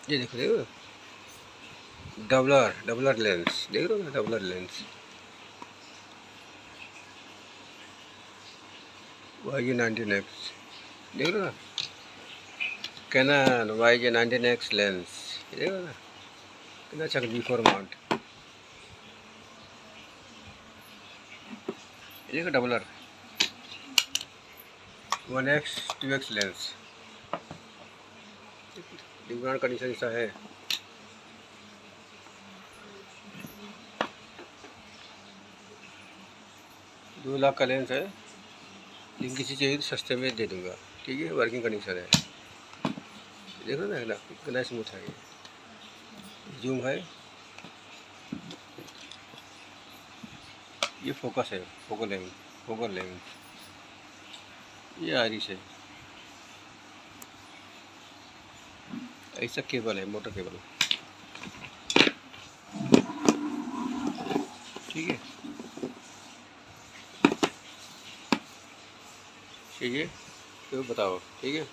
ये देखो doubler doubler lens देख रहे हो ना, डबलर लेंस YG19X देख रहे हो ना, कैनन YG19X लेंस देख रहे हो ना, कितना अच्छा G4 माउंट। ये देखो doubler 1X 2X lens, different condition ऐसा है। दो लाख का लेंस है, लेकिन किसी चाहिए तो सस्ते में दे दूंगा, ठीक है। वर्किंग कंडीशन है, देख रहे हो ना कितना स्मूथ है। ये जूम है, ये फोकस है, फोकल लेंस, ये आइरिस है। ऐसा केबल है, मोटर केबल, ठीक है। चाहिए तो बताओ, ठीक है।